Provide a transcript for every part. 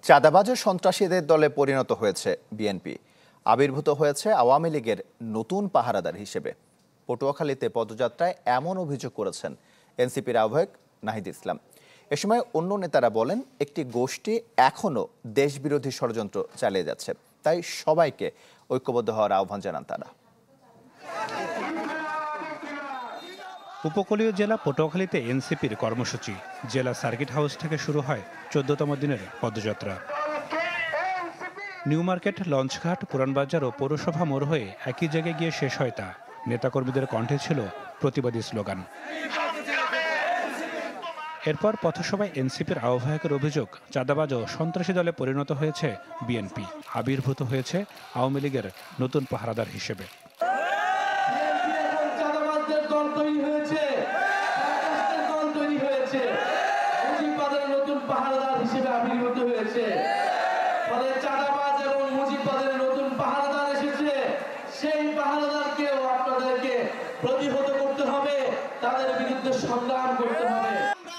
চাঁদাবাজ ও সন্ত্রাসীদের দলে পরিণত হয়েছে বিএনপি। আবির্ভূত হয়েছে আওয়ামী লীগের নতুন পাহারাদার হিসেবে। পটুয়াখালীতে পদযাত্রায় এমন অভিযোগ করেছেন এনসিপির আহ্বায়ক নাহিদ ইসলাম। এ সময় অন্য নেতারা বলেন, একটি গোষ্ঠী এখনও দেশবিরোধী ষড়যন্ত্র চালিয়ে যাচ্ছে, তাই সবাইকে ঐক্যবদ্ধ হওয়ার আহ্বান জানান তারা। উপকূলীয় জেলা পটুয়াখালীতে এনসিপির কর্মসূচি। জেলা সার্কিট হাউস থেকে শুরু হয় 14তম দিনের পদযাত্রা। নিউ মার্কেট, লঞ্চঘাট, পুরানবাজার ও পৌরসভা মোড় হয়ে একই জায়গায় গিয়ে শেষ হয় তা। নেতাকর্মীদের কণ্ঠে ছিল প্রতিবাদী স্লোগান। এরপর পথসভায় এনসিপির আহ্বায়কের অভিযোগ, চাঁদাবাজ ও সন্ত্রাসী দলে পরিণত হয়েছে বিএনপি। আবির্ভূত হয়েছে আওয়ামী লীগের নতুন পাহারাদার হিসেবে। সেই পাহারাদারকেও আপনাদেরকে প্রতিহত করতে হবে, তাদের বিরুদ্ধে সংগ্রাম করতে হবে।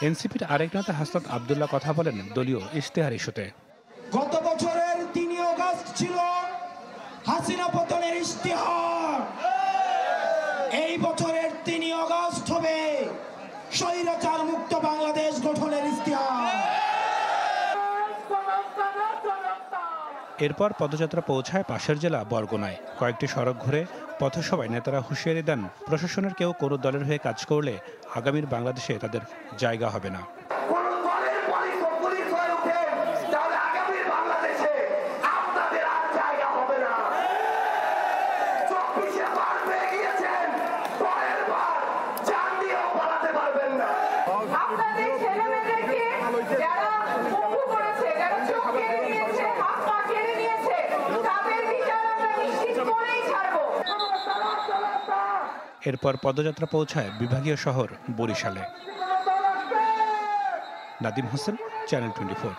এনসিপির আরেক নেতা হাসনাত আব্দুল্লাহ কথা বলেন দলীয় ইশতেহার ইস্যুতে। গত বছরের ৩ আগস্ট ছিল হাসিনা পতনের ইশতেহার, এই বছরের ৩ আগস্ট হবে স্বৈরাচার মুক্ত বাংলাদেশ গঠনের ইশতেহার। এরপর পদযাত্রা পৌঁছায় পাশের জেলা বরগুনায়। কয়েকটি সড়ক ঘুরে পথসভায় নেতারা হুঁশিয়ারি দেন, প্রশাসনের কেউ কোনো দলের হয়ে কাজ করলে আগামীর বাংলাদেশে তাদের জায়গা হবে না। এরপর পদযাত্রা পৌঁছায় বিভাগীয় শহর বরিশালে। নাদিম হোসেন, চ্যানেল 24।